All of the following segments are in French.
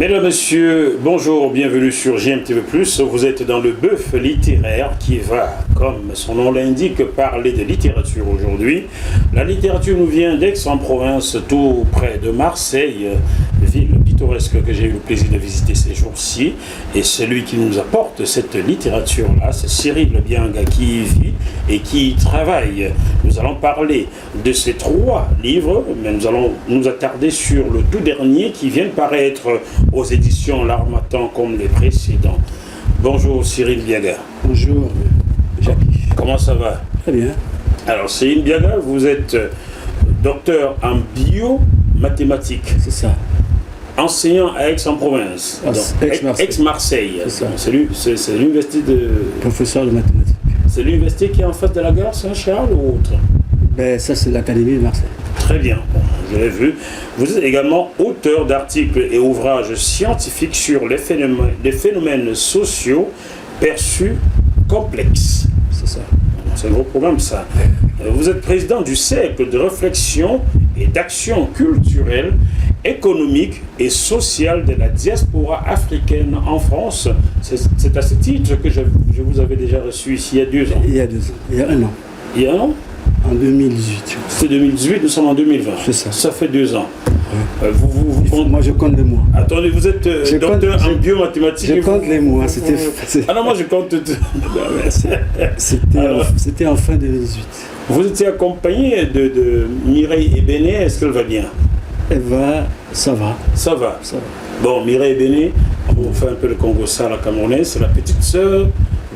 Mesdames, Messieurs, bonjour, bienvenue sur GMTV+. Vous êtes dans le bœuf littéraire qui va, comme son nom l'indique, parler de littérature aujourd'hui. La littérature nous vient d'Aix-en-Provence, tout près de Marseille, ville pittoresque que j'ai eu le plaisir de visiter ces jours-ci. Et celui qui nous apporte cette littérature-là, c'est Cyril Bianga qui y vit et qui y travaille. Nous allons parler de ces 3 livres, mais nous allons nous attarder sur le tout dernier qui vient de paraître aux éditions L'Harmattan comme les précédents. Bonjour Cyril Bianga. Bonjour Jacques. Comment ça va? Très bien. Alors Cyril Bianga, vous êtes docteur en biomathématiques. C'est ça. Enseignant à Aix-en-Provence. Aix-Marseille. C'est l'université de... Professeur de mathématiques. C'est l'université qui est en face de la gare Saint-Charles ou autre? Ben, ça, c'est l'Académie de Marseille. Très bien, je l'ai vu. Vous êtes également auteur d'articles et ouvrages scientifiques sur les phénomènes sociaux perçus complexes. C'est ça. C'est un gros programme, ça. Vous êtes président du cercle de réflexion et d'action culturelle, économique et sociale de la diaspora africaine en France. C'est à ce titre que je vous avais déjà reçu ici il y a 2 ans. Il y a 2 ans. Il y a 1 an. Il y a 1 an? En 2018. C'est 2018, nous sommes en 2020. C'est ça. Ça fait 2 ans. Ouais. Moi, je compte les mois. Attendez, vous êtes docteur en biomathématiques. Je compte les mois. Ah non, moi je compte tout. C'était en fin 2018. Vous étiez accompagné de Mireille Ebene, est-ce qu'elle va bien? Ça va. Ça va. Bon, Mireille Ebene, on fait un peu le Congo-Ça, la Camerounaise, c'est la petite sœur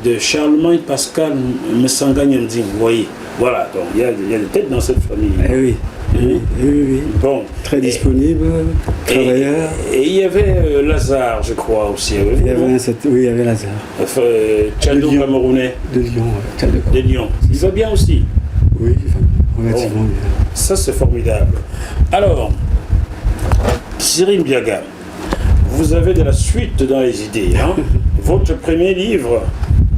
de Charlemagne Pascal Messanga Nyanding, vous voyez. Voilà, donc il y a des têtes dans cette famille. Oui. Oui. Bon. Très disponible, travailleur. Et il y avait Lazare, je crois, aussi. Il y avait Lazare. Tchado Camerounais. De Lyon, De Lyon. Il va bien aussi? Oui, relativement bien. Ça, c'est formidable. Alors, Cyril Bianga, vous avez de la suite dans les idées. Hein? Votre premier livre,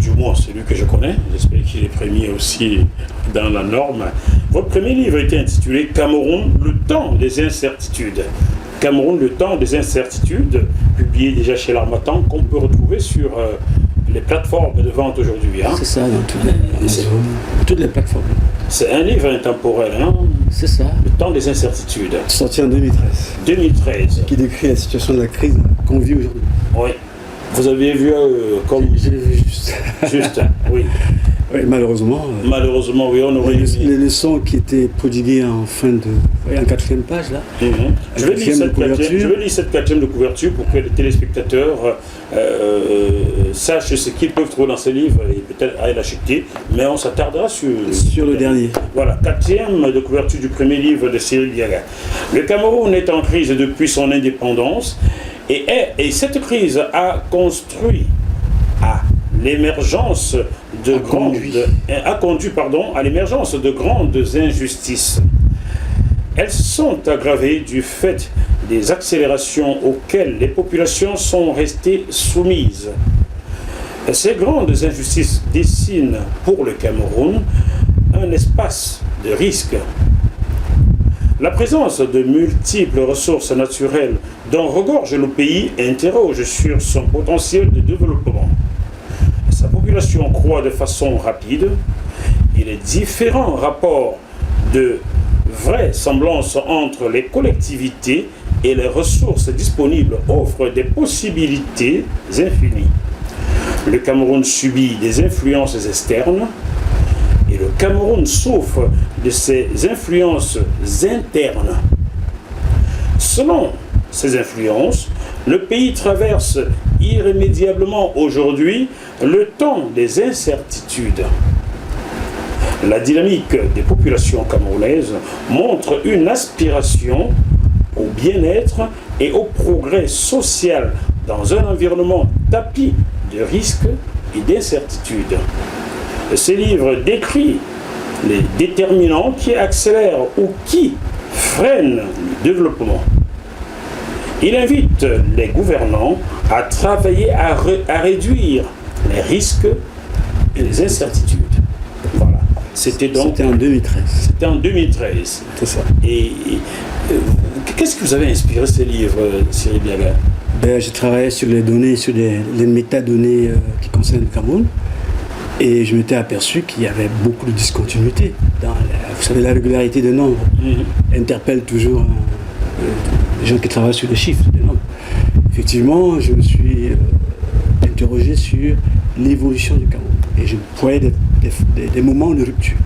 du moins celui que je connais, j'espère qu'il est premier aussi dans la norme. Votre premier livre était intitulé Cameroun, le temps des incertitudes. Cameroun, le temps des incertitudes, publié déjà chez L'Harmattan, qu'on peut retrouver sur les plateformes de vente aujourd'hui. Hein. C'est ça, dans toutes les plateformes. C'est un livre intemporel, hein? C'est ça. Le temps des incertitudes. Sorti en 2013. 2013. Qui décrit la situation de la crise qu'on vit aujourd'hui. Oui. Vous avez vu comme... Je l'ai vu juste. Juste, oui. Oui, malheureusement. Malheureusement, oui, on aurait eu... Les leçons qui étaient prodiguées en 4e page, là. Je vais lire cette 4e de couverture pour que les téléspectateurs sachent ce qu'ils peuvent trouver dans ce livre et peut-être à l'acheter, mais on s'attardera sur le dernier. Voilà, 4e de couverture du premier livre de Cyril Bianga. Le Cameroun est en crise depuis son indépendance et cette crise a conduit à l'émergence à l'émergence de grandes injustices. Elles sont aggravées du fait des accélérations auxquelles les populations sont restées soumises. Ces grandes injustices dessinent pour le Cameroun un espace de risque. La présence de multiples ressources naturelles dont regorge le pays interroge sur son potentiel de développement. Sa population croît de façon rapide et les différents rapports de vraisemblance entre les collectivités et les ressources disponibles offrent des possibilités infinies. Le Cameroun subit des influences externes et le Cameroun souffre de ces influences internes. Selon ces influences, le pays traverse irrémédiablement aujourd'hui le temps des incertitudes. La dynamique des populations camerounaises montre une aspiration au bien-être et au progrès social dans un environnement tapi de risques et d'incertitudes. Ce livre décrit les déterminants qui accélèrent ou qui freinent le développement. Il invite les gouvernants à travailler à réduire les risques et les incertitudes. Voilà. C'était en 2013. C'était en 2013. C'est ça. Et qu'est-ce qui vous avait inspiré ce livre, Cyril Bianga? Je travaillais sur les données, sur les métadonnées qui concernent le Cameroun. Et je m'étais aperçu qu'il y avait beaucoup de discontinuité. Vous savez, la régularité des nombres interpelle toujours les gens qui travaillent sur les chiffres des nombres. Effectivement, je me suis interrogé sur l'évolution du Cameroun. Et je voyais des moments de rupture.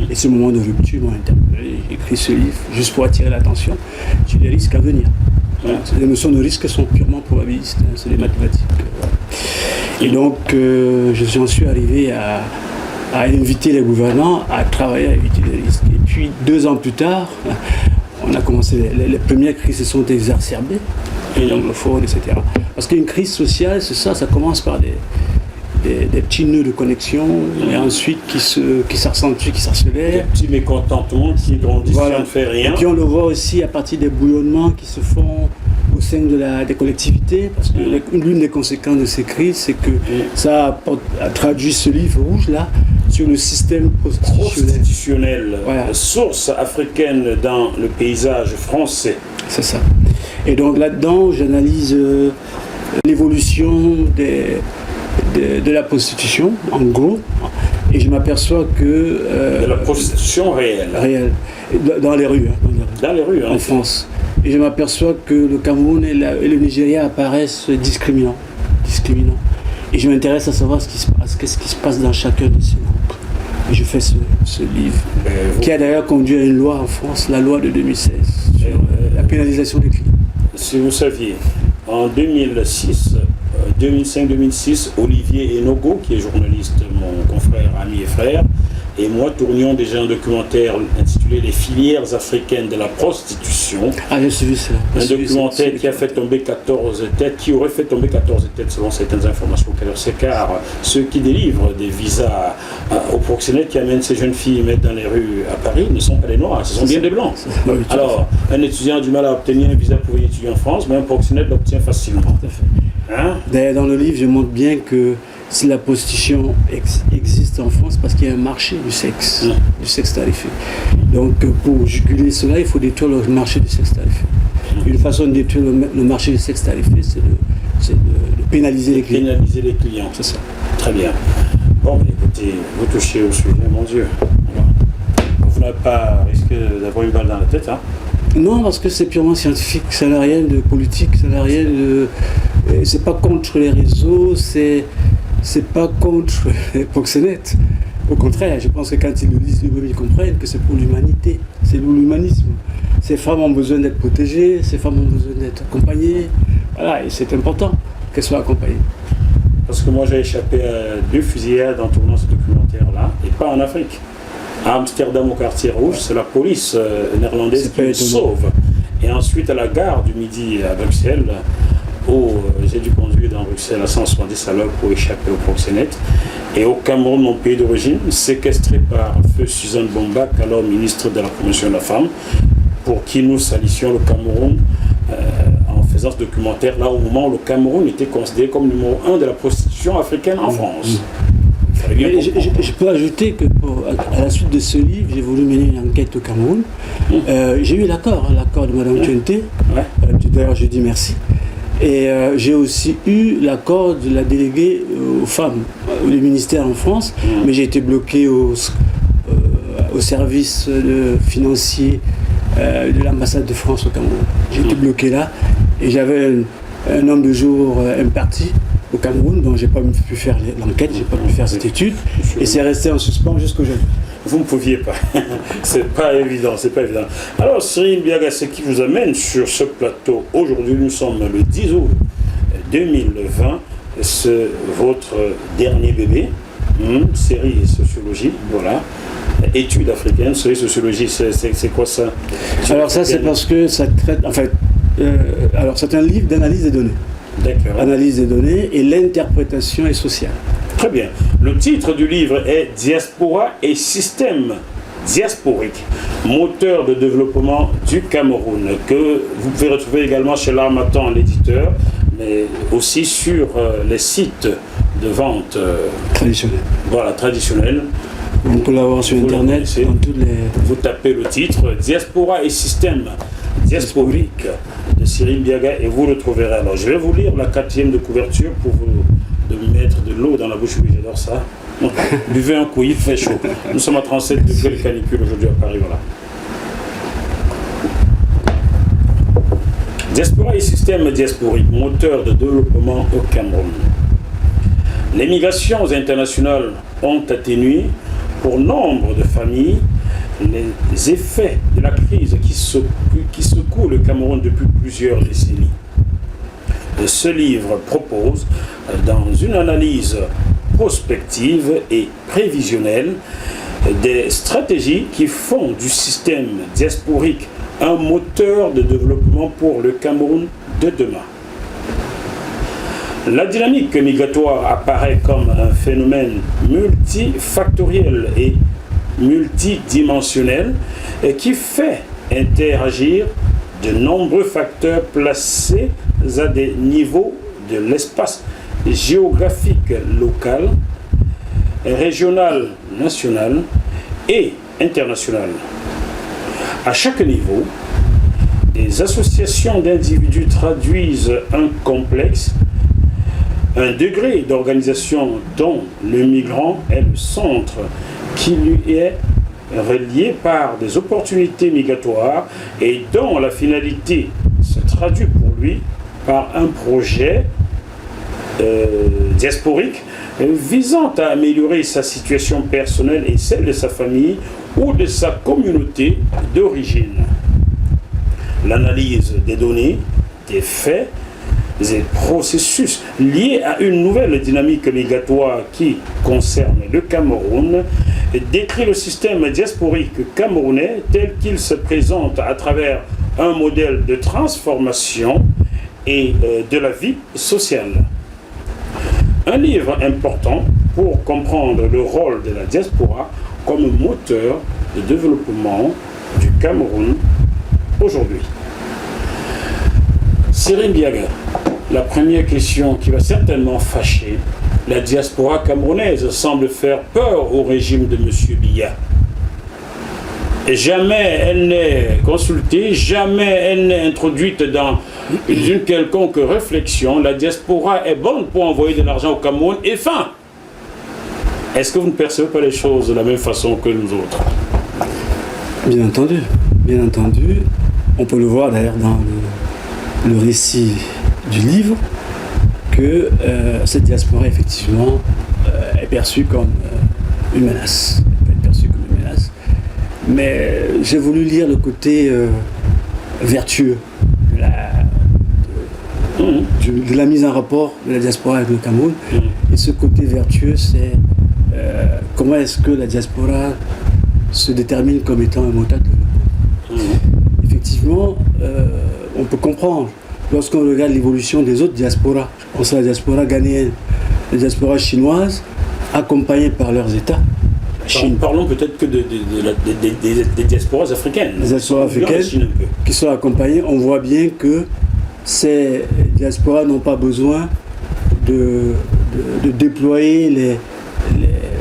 Et ce moment de rupture m'a interpellé. J'ai écrit ce livre juste pour attirer l'attention sur les risques à venir. Voilà. Les notions de risque sont purement probabilistes, hein, c'est des mathématiques. Et donc, j'en suis arrivé à inviter les gouvernants à travailler à éviter les risques. Et puis, 2 ans plus tard, on a commencé, les premières crises se sont exacerbées, l'anglophone, etc. Parce qu'une crise sociale, c'est ça, ça commence par des petits nœuds de connexion, et ensuite qui s'accentuent, qui s'accélèrent. Des petits mécontentements qui grandissent, voilà. On ne fait rien. Et puis on le voit aussi à partir des bouillonnements qui se font au sein des collectivités, parce que l'une des conséquences de ces crises, c'est que ça a traduit ce livre rouge-là sur le système prostitutionnel. Voilà. Source africaine dans le paysage français. C'est ça. Et donc là-dedans, j'analyse l'évolution de la prostitution, en gros, et je m'aperçois que... de la prostitution réelle. Réelle. Dans les rues. Dans les rues, en France. Et je m'aperçois que le Cameroun et le Nigeria apparaissent discriminants. Et je m'intéresse à savoir qu'est-ce qui se passe dans chacun de ces groupes. Et je fais ce livre, qui a d'ailleurs conduit à une loi en France, la loi de 2016, sur la pénalisation des clients. Si vous saviez, en 2005-2006, Olivier Enogo, qui est journaliste, mon confrère, ami et frère, et moi tournions déjà un documentaire intitulé Les filières africaines de la prostitution. Ah, j'ai suivi ça. Un documentaire qui a fait tomber 14 têtes, qui aurait fait tomber 14 têtes selon certaines informations auxquelles on s'écarte. Ceux qui délivrent des visas aux proxénètes qui amènent ces jeunes filles mettre dans les rues à Paris ne sont pas des noirs, ce sont bien des blancs. Alors, un étudiant a du mal à obtenir un visa pour venir étudier en France, mais un proxénète l'obtient facilement. Tout à fait. Hein? D'ailleurs, dans le livre, je montre bien que si la prostitution existe en France, parce qu'il y a un marché du sexe tarifé. Donc pour juguler cela, il faut détruire le marché du sexe tarifé. Une façon de détruire le marché du sexe tarifé, c'est de pénaliser les clients. Pénaliser les clients. C'est ça. Très bien. Bon, écoutez, vous touchez au sujet, mon Dieu. Vous n'avez pas risqué d'avoir une balle dans la tête, hein? Non, parce que c'est purement scientifique, ça n'a rien de politique, ça n'a rien de... C'est pas contre les réseaux, c'est pas contre les proxénètes. Au contraire, je pense que quand ils le lisent, ils comprennent que c'est pour l'humanité, c'est pour l'humanisme. Ces femmes ont besoin d'être protégées, ces femmes ont besoin d'être accompagnées. Voilà, et c'est important qu'elles soient accompagnées. Parce que moi j'ai échappé à 2 fusillades en tournant ce documentaire-là, et pas en Afrique. À Amsterdam, au quartier rouge, c'est la police néerlandaise qui me sauve. Et ensuite à la gare du Midi à Bruxelles, où j'ai dû conduire dans Bruxelles à 170 à l'heure pour échapper au proxénète. Et au Cameroun, mon pays d'origine, séquestré par feu Suzanne Bombac, alors ministre de la Promotion de la Femme, pour qui nous salissions le Cameroun en faisant ce documentaire, là au moment où le Cameroun était considéré comme numéro 1 de la prostitution africaine en France. Je peux ajouter que à la suite de ce livre, j'ai voulu mener une enquête au Cameroun. J'ai eu l'accord de Mme Tuenté. D'ailleurs, je dis merci. Et j'ai aussi eu l'accord de la déléguée aux femmes, au ministère en France, mais j'ai été bloqué au service financier de l'ambassade de France au Cameroun. J'ai été bloqué là et j'avais un nombre de jours imparti au Cameroun, donc j'ai pas pu faire l'enquête, j'ai pas pu faire cette étude et c'est resté en suspens jusqu'aujourd'hui. Vous ne pouviez pas. C'est pas évident, c'est pas évident. Alors, Cyril Biaga, ce qui vous amène sur ce plateau aujourd'hui, nous sommes le 10 août 2020, c'est votre dernier bébé, série sociologie, voilà. Études africaines, série sociologie, c'est quoi ça? Alors ça, c'est parce que ça traite, en fait, alors c'est un livre d'analyse des données. D'accord. Analyse des données et l'interprétation est sociale. Très bien. Le titre du livre est Diaspora et système diasporique, moteur de développement du Cameroun, que vous pouvez retrouver également chez l'Harmattan, l'éditeur, mais aussi sur les sites de vente traditionnels. Voilà, traditionnels. On peut l'avoir sur Internet, dans toutes les... Vous tapez le titre Diaspora et système diasporique de Cyril Biaga, et vous le trouverez. Alors, je vais vous lire la 4e de couverture pour vous de mettre de l'eau dans la bouche. Oui, j'adore ça. Buvez un coup, il fait chaud. Nous sommes à 37 degrés de canicule aujourd'hui à Paris, voilà. Diaspora et système diasporique, moteur de développement au Cameroun. Les migrations internationales ont atténué pour nombre de familles les effets de la crise qui secoue le Cameroun depuis plusieurs décennies. Ce livre propose, dans une analyse prospective et prévisionnelle, des stratégies qui font du système diasporique un moteur de développement pour le Cameroun de demain. La dynamique migratoire apparaît comme un phénomène multifactoriel et multidimensionnel et qui fait interagir de nombreux facteurs placés à des niveaux de l'espace géographique local, régional, national et international. À chaque niveau, des associations d'individus traduisent un complexe, un degré d'organisation dont le migrant est le centre, qui lui est relié par des opportunités migratoires et dont la finalité se traduit pour lui par un projet diasporique visant à améliorer sa situation personnelle et celle de sa famille ou de sa communauté d'origine. L'analyse des données, des faits, des processus liés à une nouvelle dynamique migratoire qui concerne le Cameroun décrit le système diasporique camerounais tel qu'il se présente à travers un modèle de transformation et de la vie sociale. Un livre important pour comprendre le rôle de la diaspora comme moteur de développement du Cameroun aujourd'hui. Cyril Biaga, la première question qui va certainement fâcher, la diaspora camerounaise semble faire peur au régime de M. Biya. Jamais elle n'est consultée, jamais elle n'est introduite dans une quelconque réflexion. La diaspora est bonne pour envoyer de l'argent au Cameroun et fin. Est-ce que vous ne percevez pas les choses de la même façon que nous autres? Bien entendu, bien entendu. On peut le voir d'ailleurs dans le récit du livre, que cette diaspora, effectivement, est perçue comme une menace. Mais j'ai voulu lire le côté vertueux de la mise en rapport de la diaspora avec le Cameroun. Et ce côté vertueux, c'est comment est-ce que la diaspora se détermine comme étant un moteur de développement. Effectivement, on peut comprendre lorsqu'on regarde l'évolution des autres diasporas. Je pense à la diaspora ghanéenne, la diaspora chinoise, accompagnée par leurs États. Parlons peut-être que des diasporas africaines. Les diasporas africaines qui sont accompagnées, on voit bien que ces diasporas n'ont pas besoin de déployer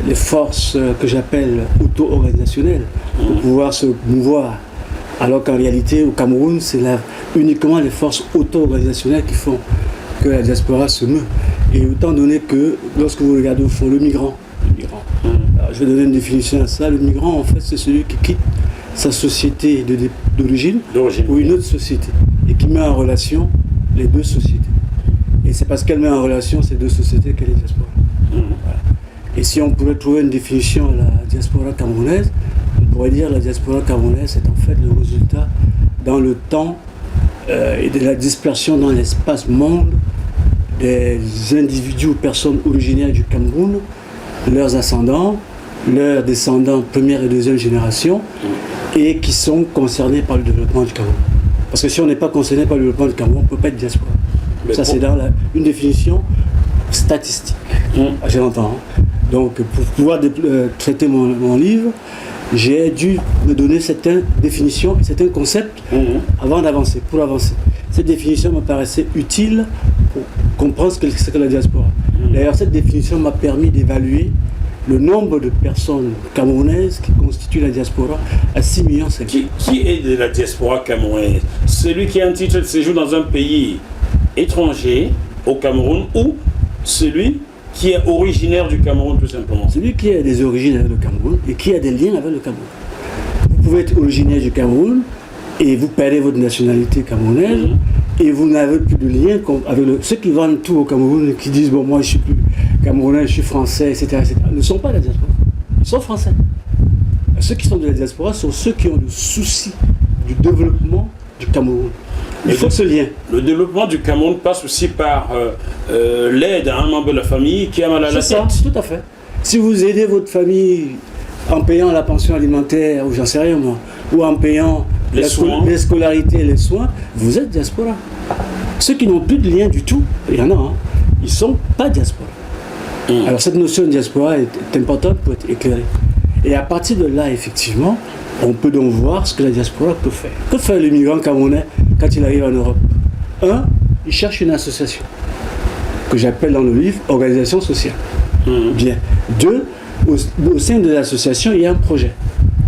les forces que j'appelle auto-organisationnelles pour pouvoir se mouvoir. Alors qu'en réalité, au Cameroun, c'est uniquement les forces auto-organisationnelles qui font que la diaspora se meut. Et autant donné que, lorsque vous regardez au fond, le migrant. Alors, je vais donner une définition à ça. Le migrant, en fait, c'est celui qui quitte sa société d'origine ou une autre société et qui met en relation les deux sociétés. Et c'est parce qu'elle met en relation ces deux sociétés qu'elle est diaspora. Voilà. Et si on pourrait trouver une définition à la diaspora camerounaise, on pourrait dire que la diaspora camerounaise est en fait le résultat dans le temps et de la dispersion dans l'espace monde des individus ou personnes originaires du Cameroun, leurs ascendants, leurs descendants première et deuxième génération, et qui sont concernés par le développement du Cameroun. Parce que si on n'est pas concerné par le développement du Cameroun, on ne peut pas être diaspora. Mais ça, c'est dans une définition statistique. J'ai l'entends. Donc, pour pouvoir traiter mon livre, j'ai dû me donner certaines définitions, certains concepts avant d'avancer, pour avancer. Cette définition me paraissait utile pour comprendre ce que c'est que la diaspora. D'ailleurs, cette définition m'a permis d'évaluer le nombre de personnes camerounaises qui constituent la diaspora à 6 millions 500. Qui est de la diaspora camerounaise? Celui qui a un titre de séjour dans un pays étranger, au Cameroun, ou celui qui est originaire du Cameroun, tout simplement? Celui qui a des origines avec le Cameroun et qui a des liens avec le Cameroun. Vous pouvez être originaire du Cameroun et vous perdez votre nationalité camerounaise et vous n'avez plus de lien avec ceux qui vendent tout au Cameroun et qui disent bon, moi je suis plus camerounais, je suis français, etc., ne sont pas de la diaspora. Ils sont français. Ceux qui sont de la diaspora sont ceux qui ont le souci du développement du Cameroun. Il faut ce lien. Le développement du Cameroun passe aussi par l'aide à un membre de la famille qui a mal à la tête. Tout à fait. Si vous aidez votre famille en payant la pension alimentaire, ou j'en sais rien moi, ou en payant les scolarités et les soins, vous êtes diaspora. Ceux qui n'ont plus de lien du tout, il y en a, hein, ils ne sont pas diaspora. Alors cette notion de diaspora est importante pour être éclairée. Et à partir de là, effectivement, on peut donc voir ce que la diaspora peut faire. Que fait le migrant camerounais quand il arrive en Europe? Un, il cherche une association, que j'appelle dans le livre organisation sociale. Bien. Deux, au sein de l'association, il y a un projet.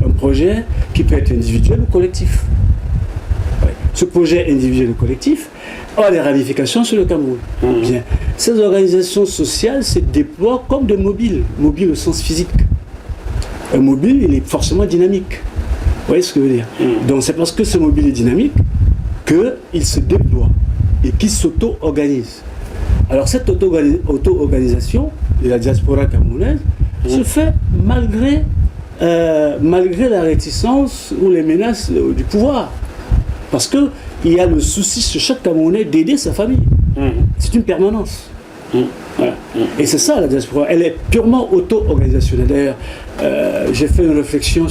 Un projet qui peut être individuel ou collectif. Ouais. Ce projet individuel ou collectif a des ramifications sur le Cameroun. Bien. Ces organisations sociales se déploient comme des mobiles, mobiles au sens physique. Un mobile, il est forcément dynamique. Vous voyez ce que je veux dire? Donc c'est parce que ce mobile est dynamique qu'il se déploie et qu'il s'auto-organise. Alors cette auto-organisation de la diaspora camerounaise se fait malgré la réticence ou les menaces du pouvoir. Parce qu'il y a le souci chez chaque Camerounais d'aider sa famille. C'est une permanence. Et c'est ça la diaspora, elle est purement auto-organisationnelle. D'ailleurs, j'ai fait une réflexion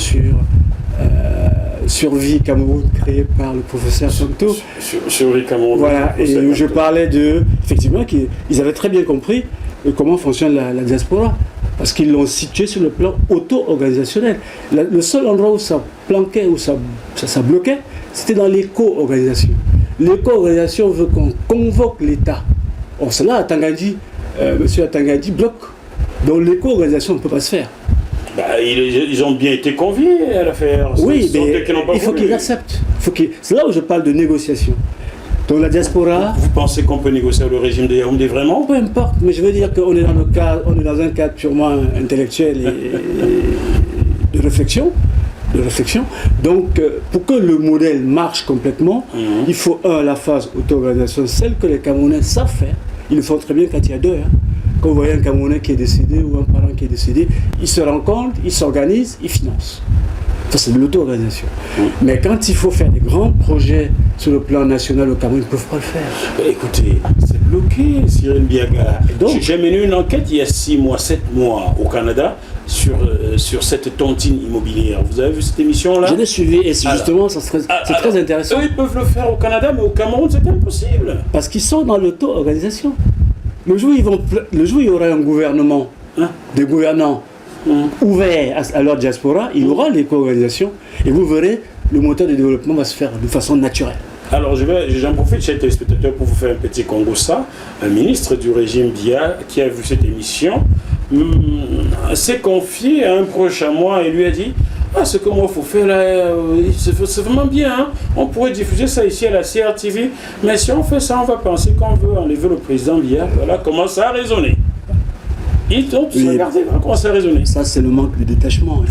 sur Vie Cameroun créée par le professeur Santo. Sur Vie Cameroun. Voilà, et où je parlais effectivement qu'ils avaient très bien compris comment fonctionne la diaspora, parce qu'ils l'ont situé sur le plan auto-organisationnel. Le seul endroit où ça planquait, où ça bloquait, c'était dans l'éco-organisation. L'éco-organisation veut qu'on convoque l'État. Or, cela, Atangadi, monsieur Atangadi bloque. Donc l'éco-organisation ne peut pas se faire. Bah, ils ont bien été conviés à l'affaire. Oui, mais il faut qu'ils acceptent. C'est là où je parle de négociation. Donc la diaspora... Vous pensez qu'on peut négocier avec le régime de Yaoundé vraiment? Peu importe, mais je veux dire qu'on est dans un cadre purement intellectuel et de réflexion. Donc, pour que le modèle marche complètement, il faut, la phase auto-organisation, celle que les Camerounais savent faire. Ils le font très bien quand il y a deux. Quand vous voyez un Camerounais qui est décédé ou un parent qui est décédé, ils se rencontrent, ils s'organisent, ils financent. Ça, c'est de l'auto-organisation. Mais quand il faut faire des grands projets sur le plan national au Cameroun, ils ne peuvent pas le faire. Écoutez, c'est bloqué, Cyril Biaga. J'ai mené une enquête il y a 6 mois, 7 mois au Canada sur cette tontine immobilière. Vous avez vu cette émission-là? Je l'ai suivi et justement, c'est très intéressant. Eux, ils peuvent le faire au Canada, mais au Cameroun, c'est impossible. Parce qu'ils sont dans l'auto-organisation. Le jour où il y aura un gouvernement, des gouvernants ouverts à leur diaspora, il y aura l'éco-organisation et vous verrez, le moteur de développement va se faire de façon naturelle. Alors j'en profite, chers téléspectateurs, pour vous faire un petit congossa. Un ministre du régime Biya qui a vu cette émission s'est confié à un proche à moi et lui a dit: ce que moi il faut faire là, c'est vraiment bien, hein. On pourrait diffuser ça ici à la CRTV, mais si on fait ça, on va penser qu'on veut enlever le président Biya. Voilà, commence à raisonner. Regardez, on commence à raisonner. Ça, c'est le manque de détachement.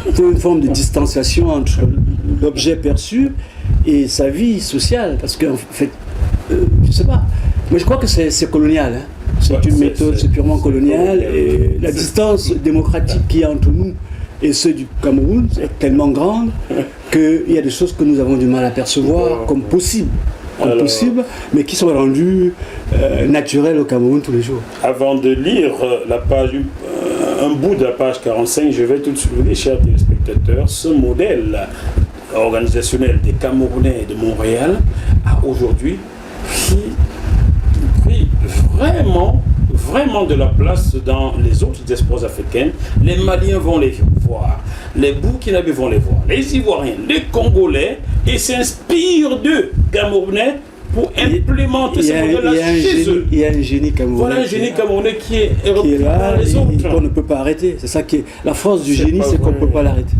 Il faut une forme de distanciation entre l'objet perçu et sa vie sociale, parce qu'en fait, je sais pas, mais je crois que c'est colonial. C'est une méthode, c'est purement colonial, et la distance démocratique qu'il y a entre nous et ceux du Cameroun est tellement grande qu'il y a des choses que nous avons du mal à percevoir comme possibles. Mais qui sont rendues naturelles au Cameroun tous les jours. Avant de lire la page, un bout de la page 45, je vais tout de suite vous dire, chers téléspectateurs, ce modèle organisationnel des Camerounais de Montréal a aujourd'hui pris vraiment de la place dans les autres diasporas africaines. Les Maliens vont les voir, les Burkinabés vont les voir, les Ivoiriens, les Congolais, et s'inspirent d'eux, Camerounais, pour implémenter ce modèle-là chez eux. Il y a un génie camerounais. Voilà un génie camerounais qui est là les autres. qu'on ne peut pas arrêter. C'est ça qui est la force du génie, c'est qu'on ne peut pas l'arrêter.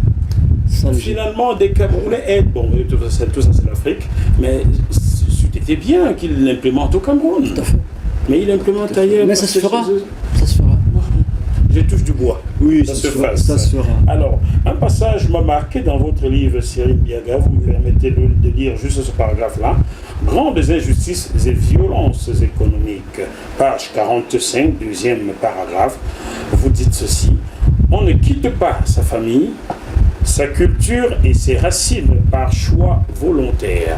Finalement, des Camerounais aident. Bon, tout ça c'est l'Afrique, mais c'était bien qu'ils l'implémentent au Cameroun. Tout à fait. Mais ils l'implémentent ailleurs. Mais ça se fera. Ça se fera. Je touche du bois. Oui, ça se fera. Alors, un passage m'a marqué dans votre livre, Cyril Biaga. Vous me permettez de lire juste ce paragraphe-là. Grandes injustices et violences économiques. Page 45, deuxième paragraphe. Vous dites ceci. On ne quitte pas sa famille, sa culture et ses racines par choix volontaire.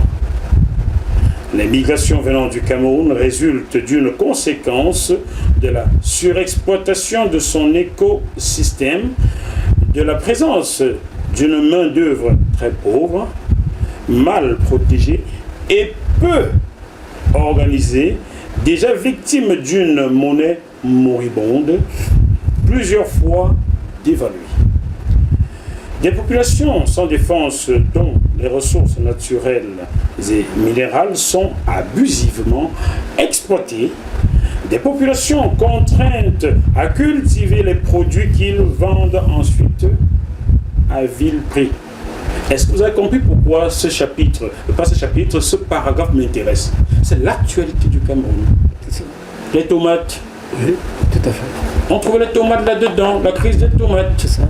Les migrations venant du Cameroun résultent d'une conséquence de la surexploitation de son écosystème, de la présence d'une main-d'œuvre très pauvre, mal protégée et peu organisée, déjà victime d'une monnaie moribonde, plusieurs fois dévaluée. Des populations sans défense dont les ressources naturelles et minérales sont abusivement exploitées, des populations contraintes à cultiver les produits qu'ils vendent ensuite à vil prix. Est-ce que vous avez compris pourquoi ce chapitre, pas ce chapitre, ce paragraphe m'intéresse? C'est l'actualité du Cameroun. Les tomates. Oui, tout à fait. On trouve les tomates là-dedans, la crise des tomates. C'est ça.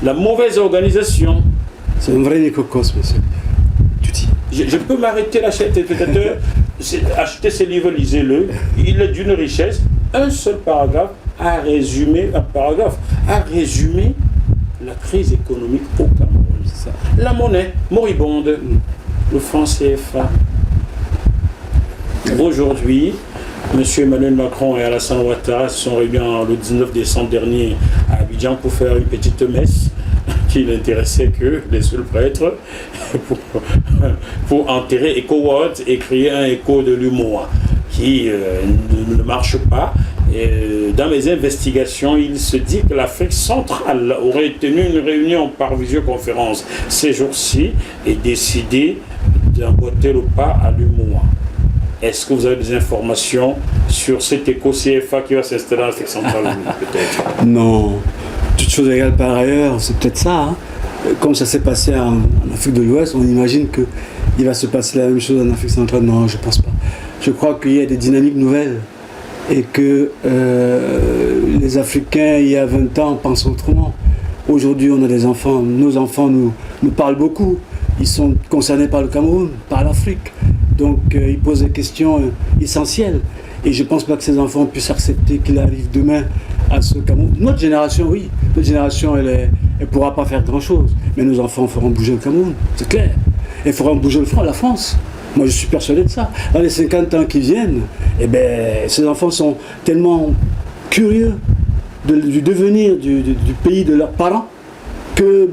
La mauvaise organisation. C'est un vrai microcosme, monsieur. Je peux m'arrêter là, chez téléspectateur, acheter ce livre, lisez-le. Il est d'une richesse. Un seul paragraphe a résumé la crise économique au Cameroun. Ça. La monnaie moribonde, le franc CFA. Aujourd'hui, M. Emmanuel Macron et Alassane Ouattara se sont réunis le 19 décembre dernier à Abidjan pour faire une petite messe qui n'intéressait que les seuls prêtres pour enterrer EcoWatt et créer un écho de l'humour qui ne marche pas. Et dans mes investigations, il se dit que l'Afrique centrale aurait tenu une réunion par visioconférence ces jours-ci et décidé d'emboîter le pas à l'humour. Est-ce que vous avez des informations sur cet éco-CFA qui va s'installer en Afrique centrale, peut-être? Non. Toutes choses égales par ailleurs, c'est peut-être ça. Hein. Comme ça s'est passé en Afrique de l'Ouest, on imagine qu'il va se passer la même chose en Afrique centrale. Non, je ne pense pas. Je crois qu'il y a des dynamiques nouvelles et que les Africains, il y a 20 ans, pensent autrement. Aujourd'hui, on a des enfants. Nos enfants nous parlent beaucoup. Ils sont concernés par le Cameroun, par l'Afrique. Donc, ils posent des questions essentielles. Et je ne pense pas que ces enfants puissent accepter qu'il arrive demain à ce Cameroun. Notre génération, oui. Notre génération, elle ne pourra pas faire grand-chose. Mais nos enfants feront bouger le Cameroun, c'est clair. Et feront bouger la France. Moi, je suis persuadé de ça. Dans les 50 ans qui viennent, eh ben, ces enfants sont tellement curieux du devenir du pays de leurs parents que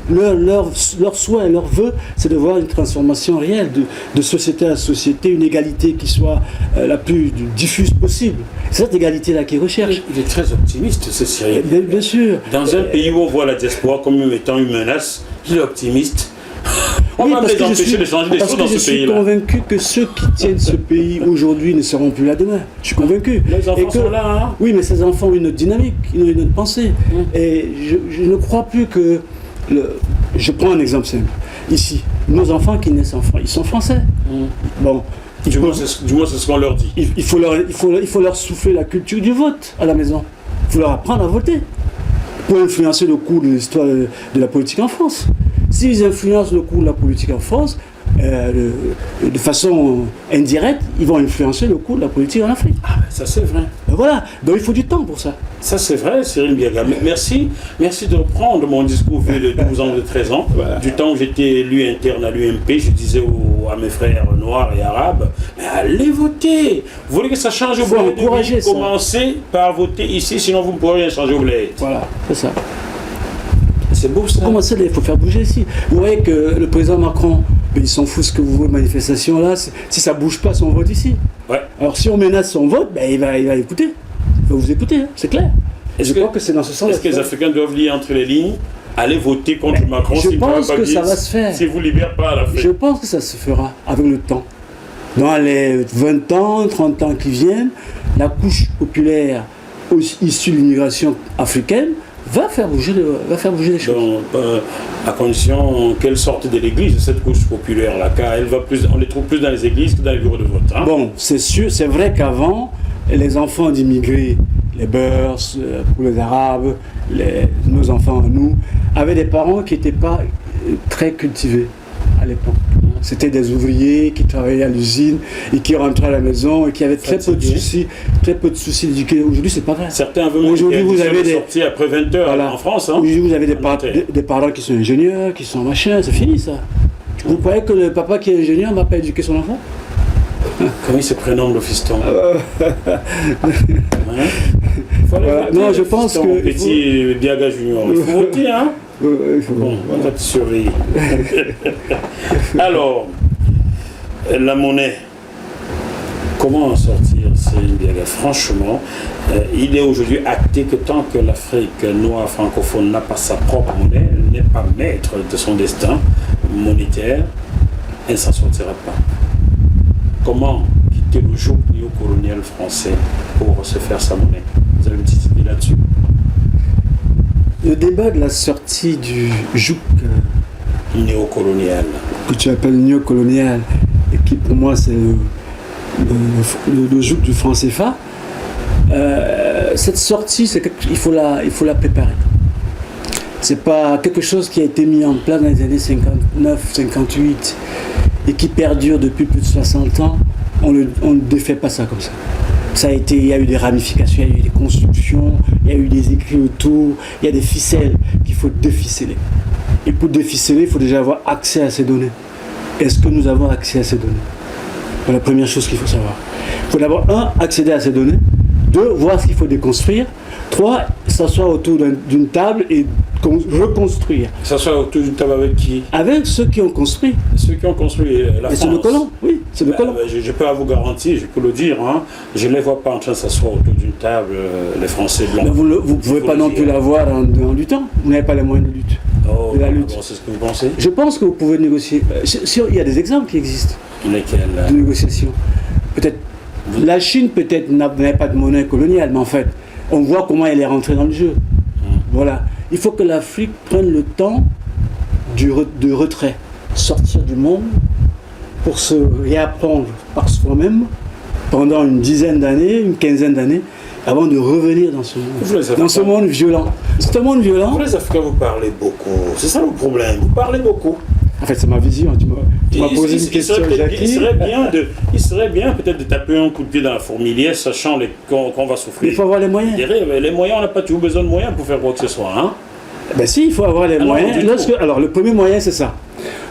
leur souhait, leur vœu, c'est de voir une transformation réelle de société à société, une égalité qui soit la plus diffuse possible. C'est cette égalité-là qu'ils recherchent. Il est très optimiste, ce Cyril. Bien sûr. Dans un pays où on voit la diaspora comme étant une menace, il est optimiste. On va les empêcher de changer des choses dans ce pays-là. Je suis convaincu que ceux qui tiennent ce pays aujourd'hui ne seront plus là demain. Je suis convaincu. Les enfants sont là, hein? Oui, mais ces enfants ont une autre dynamique, ils ont une autre pensée. Et je ne crois plus que... Je prends un exemple simple. Ici, nos enfants qui naissent en France, ils sont français. Bon, du moins, c'est ce qu'on leur dit. Il faut leur souffler la culture du vote à la maison. Il faut leur apprendre à voter pour influencer le cours de l'histoire de la politique en France. S'ils influencent le cours de la politique en France, de façon indirecte, ils vont influencer le cours de la politique en Afrique. Ah, ça c'est vrai. Voilà, donc il faut du temps pour ça. Ça c'est vrai, Cyril Biaga. Merci de reprendre mon discours vieux de 12 ans, de 13 ans. Voilà. Du temps où j'étais élu interne à l'UMP, je disais à mes frères noirs et arabes, mais allez voter. Vous voulez que ça change au bled? Commencez par voter ici, sinon vous ne pourrez rien changer au bled. Voilà, c'est ça. C'est beau ça. Comment ça, il faut faire bouger ici. Vous voyez que le président Macron, il s'en fout ce que vous voulez, manifestation là, si ça ne bouge pas son vote ici. Ouais. Alors si on menace son vote, ben, il va écouter. Il va vous écouter, hein, c'est clair. Et je crois que c'est dans ce sens. Est-ce que les Africains doivent lire entre les lignes? allez voter contre Macron je pense que ça va se faire. Si vous libérez pas l'Afrique. Je pense que ça se fera avec le temps. Dans les 20 ans, 30 ans qui viennent, la couche populaire issue de l'immigration africaine va faire bouger les choses. Donc, à condition qu'elle sorte de l'église, cette couche populaire-là, car on les trouve plus dans les églises que dans les bureaux de vote. Hein? Bon, c'est sûr, c'est vrai qu'avant, les enfants d'immigrés, les Beurs, pour les Arabes, nos enfants, nous, avaient des parents qui n'étaient pas très cultivés à l'époque. C'était des ouvriers qui travaillaient à l'usine et qui rentraient à la maison et qui avaient très peu de soucis d'éduquer. Aujourd'hui, c'est pas vrai. Certains veulent aujourd'hui, vous avez des sorties après 20 heures en France. Hein. Aujourd'hui, vous avez des parents qui sont ingénieurs, qui sont machins, c'est fini ça. Vous croyez que le papa qui est ingénieur ne va pas éduquer son enfant? Comment il se prénomme le fiston? Non, je pense que... Petit Diaga Junior. Il faut voter, hein? Bon, on va te surveiller. Alors, la monnaie, comment en sortir? Franchement, il est aujourd'hui acté que tant que l'Afrique noire francophone n'a pas sa propre monnaie, n'est pas maître de son destin monétaire, elle ne s'en sortira pas. Comment quitter le joug néocolonial français pour se faire sa monnaie? Vous avez une petite idée là-dessus? Le débat de la sortie du joug néocolonial, que tu appelles néocolonial, et qui pour moi c'est le joug du franc CFA, cette sortie, il faut la préparer. C'est pas quelque chose qui a été mis en place dans les années 59, 58 et qui perdure depuis plus de 60 ans. On ne défait pas ça comme ça. Il y a eu des ramifications, il y a eu des constructions, il y a eu des écrits autour, il y a des ficelles qu'il faut déficeler. Et pour déficeler, il faut déjà avoir accès à ces données. Est-ce que nous avons accès à ces données? C'est la première chose qu'il faut savoir. Il faut d'abord, accéder à ces données. 2, voir ce qu'il faut déconstruire. 3, s'asseoir autour d'une table et reconstruire. S'asseoir autour d'une table avec qui? Avec ceux qui ont construit. Ceux qui ont construit la France. C'est le colon, oui, c'est le colon. Je peux vous garantir, je peux le dire, hein, je ne les vois pas en train de s'asseoir autour d'une table, les Français blancs. Mais vous ne pouvez pas non plus l'avoir en du temps. Vous n'avez pas les moyens de lutte. De la lutte. C'est ce que vous pensez? Je pense que vous pouvez négocier. Il y a des exemples qui existent. Lesquels? De négociation. Peut-être. La Chine, peut-être, n'avait pas de monnaie coloniale, mais en fait, on voit comment elle est rentrée dans le jeu. Voilà. Il faut que l'Afrique prenne le temps de retrait, sortir du monde pour se réapprendre par soi-même pendant une dizaine d'années, une quinzaine d'années, avant de revenir dans ce monde violent. C'est un monde violent. Vous les Africains, vous parlez beaucoup. C'est ça le problème. Vous parlez beaucoup. En fait, c'est ma vision. Tu m'as posé une question, Jackie. Il serait bien peut-être de taper un coup de pied dans la fourmilière, sachant qu'on va souffrir. Il faut avoir les moyens. Les moyens, on n'a pas toujours besoin de moyens pour faire quoi que ce soit. Hein? Ben si, il faut avoir les moyens. Alors, le premier moyen, c'est ça.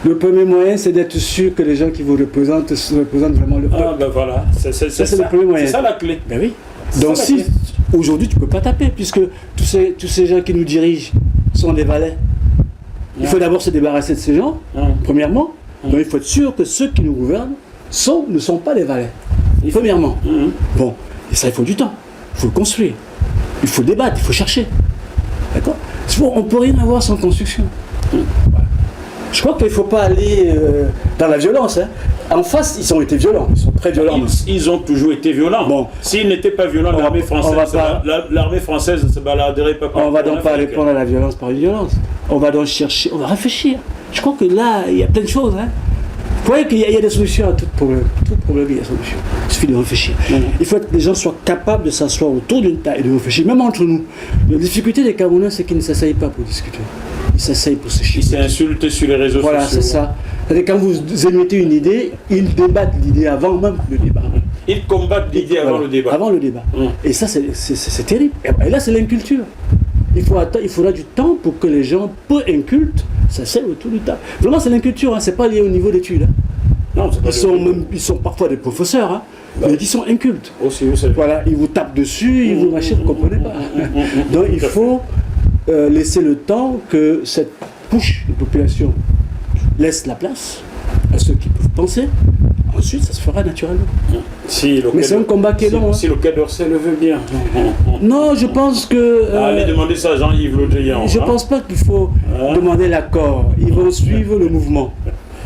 Le premier moyen, c'est d'être sûr que les gens qui vous représentent vraiment le peuple. Ah ben voilà, c'est le premier moyen. C'est ça la clé. Ben oui. Donc si, aujourd'hui, tu ne peux pas taper, puisque tous ces gens qui nous dirigent sont des valets. Il faut d'abord se débarrasser de ces gens, premièrement. Donc il faut être sûr que ceux qui nous gouvernent ne sont pas des valets. Premièrement. Bon, et ça, il faut du temps. Il faut le construire. Il faut débattre, il faut chercher. D'accord? On ne peut rien avoir sans construction. Voilà. Je crois qu'il ne faut pas aller dans la violence. Hein. En face, ils ont été violents. Ils sont très violents. Ils ont toujours été violents. Bon. S'ils n'étaient pas violents, l'armée française ne se baladerait pas. On ne va donc pas répondre à la violence par une violence. On va donc chercher, on va réfléchir. Je crois que là, il y a plein de choses. Hein. Vous voyez qu'il y a des solutions à tout problème. Tout problème, il y a des solutions. Il suffit de réfléchir. Il faut que les gens soient capables de s'asseoir autour d'une table et de réfléchir, même entre nous. La difficulté des Camerounais, c'est qu'ils ne s'asseyent pas pour discuter. Ils s'asseyent pour se chier. Ils s'insultent sur les réseaux sociaux. Voilà, c'est ça. C'est-à-dire quand vous émettez une idée, ils débattent l'idée avant même le débat. Ils combattent l'idée avant le débat. Avant le débat. Et ça, c'est terrible. Et là, c'est l'inculture. Il faudra du temps pour que les gens peu incultes s'asseyent autour du table. Vraiment, c'est l'inculture, hein. C'est pas lié au niveau d'études. Hein. Non, ils sont parfois des professeurs, hein, mais qui sont incultes. Aussi, voilà, ils vous tapent dessus, ils vous machent, vous ne comprenez pas. Donc il faut laisser le temps que cette couche de population laisse la place à ceux qui peuvent penser, Ensuite, ça se fera naturellement. Si Mais c'est un combat qui est long. Si le Quai d'Orsay le veut bien. Non, je pense que... allez demander ça à Jean-Yves Le Drian. Je ne pense pas qu'il faut demander l'accord. Ils vont suivre le mouvement.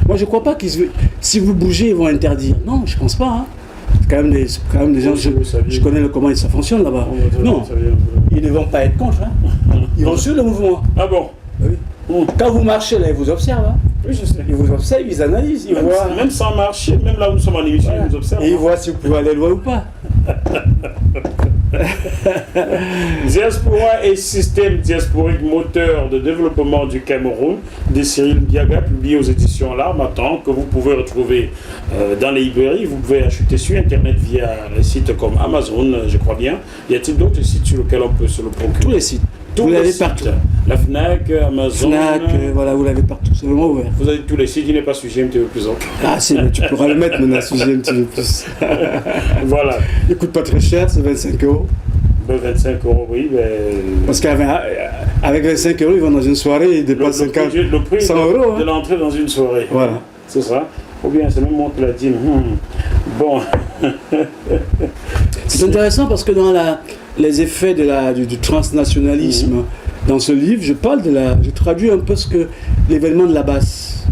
Moi, je ne crois pas qu'ils... Si vous bougez, ils vont interdire. Non, je ne pense pas. Hein. C'est quand même des gens... Je connais comment ça fonctionne là-bas. Non, ils ne vont pas être contre. Hein. Ils vont suivre le mouvement. Ah bon? Oui. Quand vous marchez là, ils vous observent. Hein. Oui, je sais. Ils vous observent, ils analysent, ils voient... Même sans marcher, même là où nous sommes en émission, ils nous observent. Et ils voient si vous pouvez aller loin ou pas. Diaspora et système diasporique moteur de développement du Cameroun de Cyril Biaga, publié aux éditions L'Harmattan, que vous pouvez retrouver dans les librairies. Vous pouvez acheter sur Internet via les sites comme Amazon, je crois bien. Y a-t-il d'autres sites sur lesquels on peut se le procurer? Tous les sites. Vous l'avez partout. La FNAC, Amazon. FNAC, voilà, vous l'avez partout. C'est vraiment ouvert. Vous avez tous les sites, il n'est pas sujet un petit peu plus. Ah si, mais tu pourras le mettre maintenant, sujet un petit peu plus. Voilà. Il coûte pas très cher, c'est 25 €. 25 €, oui. Mais... Parce qu'avec 25 €, ils vont dans une soirée, ils dépensent 100 €. Le prix de l'entrée dans une soirée. Voilà. C'est ça. Ou bien c'est même moi qui l'a dit. Bon. C'est intéressant parce que dans les effets du transnationalisme, dans ce livre, je traduis un peu l'événement de la basse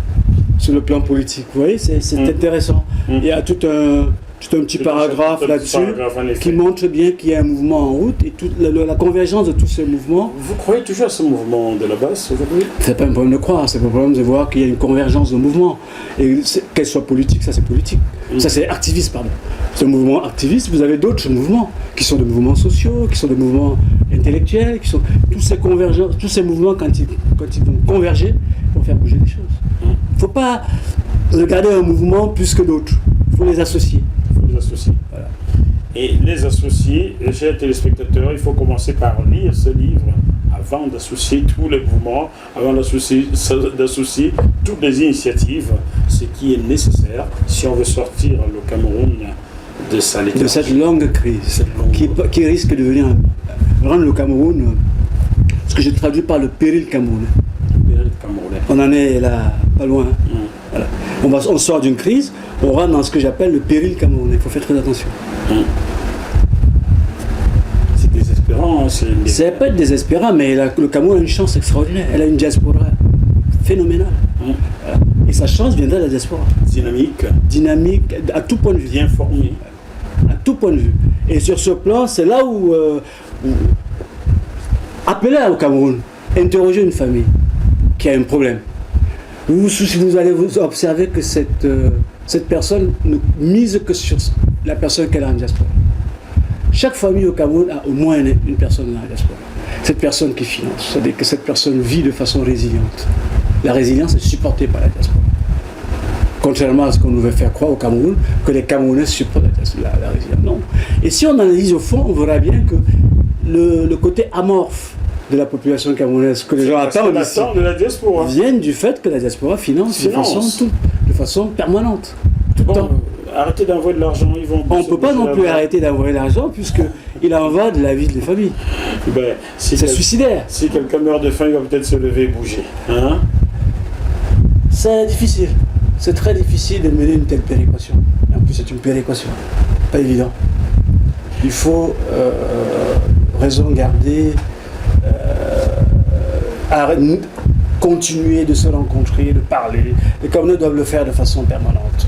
sur le plan politique. Vous voyez, c'est intéressant. Il y a tout un petit paragraphe là-dessus qui montre bien qu'il y a un mouvement en route et la convergence de tous ces mouvements. Vous croyez toujours à ce mouvement de la basse aujourd'hui? C'est pas un problème de croire, c'est pas un problème de voir qu'il y a une convergence de mouvements. Et qu'elle soit politique, ça c'est politique. Ça c'est activiste, pardon. C'est un mouvement activiste, vous avez d'autres mouvements qui sont des mouvements sociaux, qui sont des mouvements intellectuels, qui sont tous ces mouvements quand ils vont converger, vont faire bouger les choses. Il ne faut pas regarder un mouvement plus que d'autres, il faut les associer. Voilà. Et les associer, chers téléspectateurs, il faut commencer par lire ce livre avant d'associer tous les mouvements, avant d'associer toutes les initiatives, ce qui est nécessaire si on veut sortir le Cameroun de sa léthargie. De cette longue crise qui risque de rendre le Cameroun, ce que j'ai traduit par le péril camerounais. On en est là, pas loin. Voilà. On sort d'une crise, on rentre dans ce que j'appelle le péril camerounais. Il faut faire très attention. C'est désespérant. C'est pas désespérant, mais le Cameroun a une chance extraordinaire. Elle a une diaspora phénoménale. Voilà. Et sa chance viendra de la diaspora. Dynamique, à tout point de vue. Bien formée. À tout point de vue. Et sur ce plan, c'est là où appelez au Cameroun, interrogez une famille qui a un problème. Vous allez vous observer que cette personne ne mise que sur la personne qu'elle a en diaspora. Chaque famille au Cameroun a au moins une personne dans la diaspora. Cette personne qui finance, c'est-à-dire que cette personne vit de façon résiliente. La résilience est supportée par la diaspora. Contrairement à ce qu'on nous veut faire croire au Cameroun, que les Camerounais supportent la résilience. Non. Et si on analyse au fond, on verra bien que le côté amorphe de la population camerounaise que les gens attendent de la diaspora viennent du fait que la diaspora finance. De façon permanente. Tout le temps. Arrêtez d'envoyer de l'argent, ils vont... On ne peut pas non plus arrêter d'envoyer de l'argent puisqu'il en va de la vie des familles. C'est suicidaire. Si quelqu'un meurt de faim, il va peut-être se lever et bouger. Hein? C'est difficile. C'est très difficile de mener une telle péréquation. En plus, c'est une péréquation. Pas évident. Il faut raison garder, continuer de se rencontrer, de parler. Les Camerounais doivent le faire de façon permanente.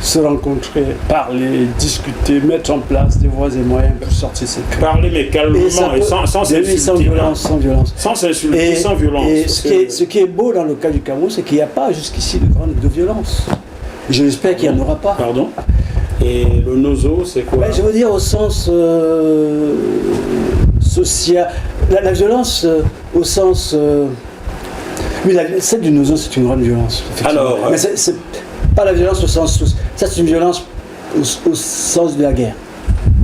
Se rencontrer, parler, discuter, mettre en place des voies et moyens pour sortir cette crise. Parler mais calmement et sans s'insulter. Sans violence. Sans s'insulter, sans violence. Et ce qui est beau dans le cas du Cameroun, c'est qu'il n'y a pas jusqu'ici de violence. J'espère qu'il n'y en aura pas. Pardon? Et le nozo, c'est quoi? Je veux dire au sens social. La violence au sens... oui, celle du nozo, c'est une grande violence. Alors... Mais c'est pas la violence au sens... Ça, c'est une violence au sens de la guerre.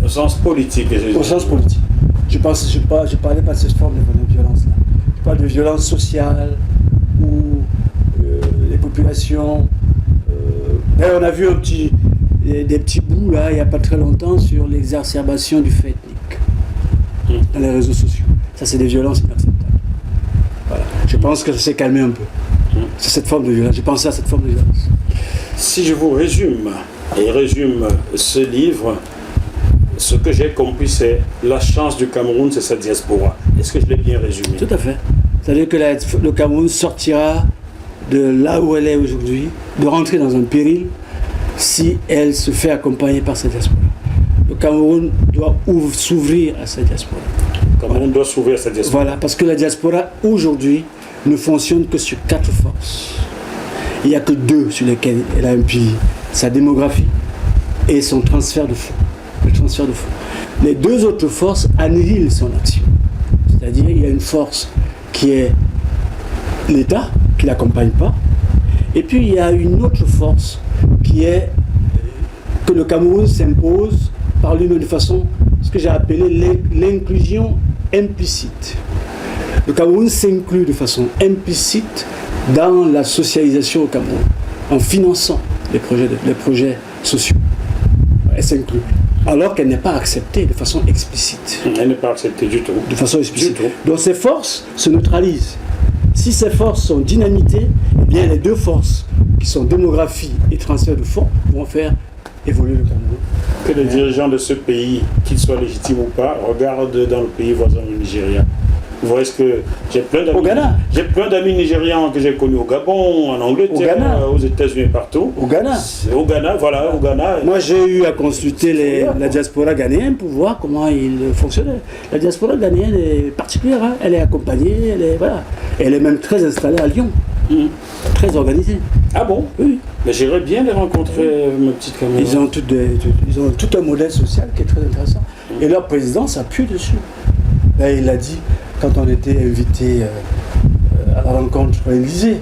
Au sens politique. Au sens politique. Je parlais pas de cette forme de violence-là. Je parle de violence sociale, où les populations... on a vu des petits bouts, là, il n'y a pas très longtemps, sur l'exacerbation du fait ethnique dans les réseaux sociaux. Ça, c'est des violences inacceptables. Voilà. Je pense que ça s'est calmé un peu. C'est cette forme de violence. J'ai pensé à cette forme de violence. Si je vous résume, Et il résume ce livre. Ce que j'ai compris, c'est la chance du Cameroun, c'est sa diaspora. Est-ce que je l'ai bien résumé? Tout à fait. C'est-à-dire que le Cameroun sortira de là où elle est aujourd'hui, de rentrer dans un péril, si elle se fait accompagner par sa diaspora. Le Cameroun doit s'ouvrir à sa diaspora. Le Cameroun doit s'ouvrir à sa diaspora. Voilà, parce que la diaspora, aujourd'hui, ne fonctionne que sur 4 forces. Il n'y a que 2 sur lesquelles elle a un pilier. Sa démographie et son transfert de fonds. Le transfert de fonds. Les 2 autres forces annihilent son action. C'est-à-dire il y a une force qui est l'État, qui ne l'accompagne pas. Et puis il y a une autre force qui est que le Cameroun s'impose par lui-même de façon, ce que j'ai appelé l'inclusion implicite. Le Cameroun s'inclut de façon implicite dans la socialisation au Cameroun, en finançant les projets sociaux. Elle s'inclut. Alors qu'elle n'est pas acceptée de façon explicite. Elle n'est pas acceptée du tout. De façon explicite. Donc ces forces se neutralisent. Si ces forces sont dynamitées, eh bien les 2 forces, qui sont démographie et transfert de fonds, vont faire évoluer le Cameroun. Que les dirigeants de ce pays, qu'ils soient légitimes ou pas, regardent dans le pays voisin du Nigeria. Vous voyez ce que j'ai plein d'amis. Au Ghana. J'ai plein d'amis nigérians que j'ai connus au Gabon, en Angleterre, aux États-Unis, partout. Au Ghana. Au Ghana, voilà, au Ghana. Moi, j'ai eu à consulter la diaspora ghanéenne pour voir comment il fonctionnait. La diaspora ghanéenne est particulière, hein. Elle est accompagnée, elle est même très installée à Lyon, très organisée. Ah bon? Oui. Mais j'aimerais bien les rencontrer, ma petite caméra. Ils ont tout un modèle social qui est très intéressant. Et leur président s'appuie dessus. Là, il a dit, quand on était invité à la rencontre à l'Élysée,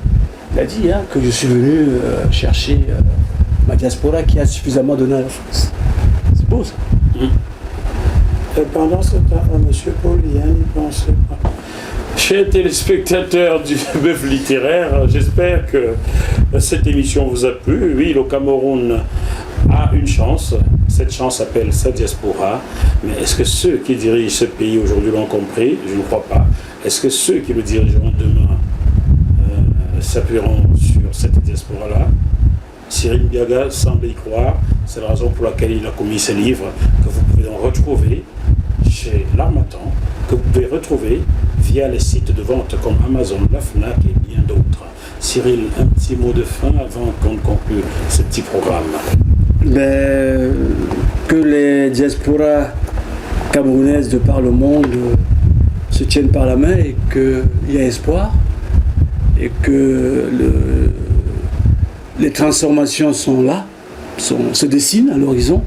il a dit que je suis venu chercher ma diaspora qui a suffisamment donné à la France. C'est beau ça. Pendant ce temps, M. Paul Yann n'y pensait pas. Chers téléspectateurs du Bœuf littéraire, j'espère que cette émission vous a plu. Oui, le Cameroun a une chance. Cette chance s'appelle sa diaspora. Mais est-ce que ceux qui dirigent ce pays aujourd'hui l'ont compris? Je ne crois pas. Est-ce que ceux qui le dirigeront demain s'appuieront sur cette diaspora-là? Cyril Biaga semble y croire. C'est la raison pour laquelle il a commis ce livre que vous pouvez donc retrouver chez l'Harmattan, que vous pouvez retrouver via les sites de vente comme Amazon, la Fnac et bien d'autres. Cyril, un petit mot de fin avant qu'on conclue ce petit programme. Que les diasporas camerounaises de par le monde se tiennent par la main et qu'il y a espoir et que les transformations sont là, se dessinent à l'horizon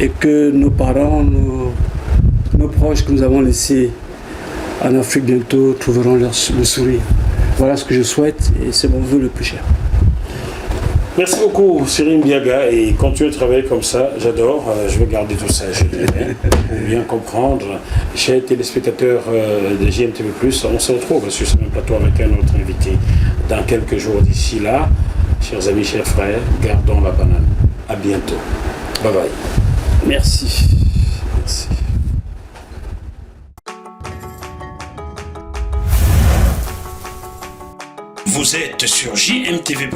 et que nos parents, nos proches que nous avons laissés en Afrique bientôt trouveront le sourire. Voilà ce que je souhaite et c'est mon vœu le plus cher. Merci beaucoup Cyril Biaga et continuez de travailler comme ça, j'adore, je vais garder tout ça, je dirais, pour bien comprendre. Chers téléspectateurs de JMTV+, on se retrouve sur ce même plateau avec un autre invité dans quelques jours d'ici là. Chers amis, chers frères, gardons la banane. À bientôt. Bye bye. Merci. Merci. Vous êtes sur JMTV+.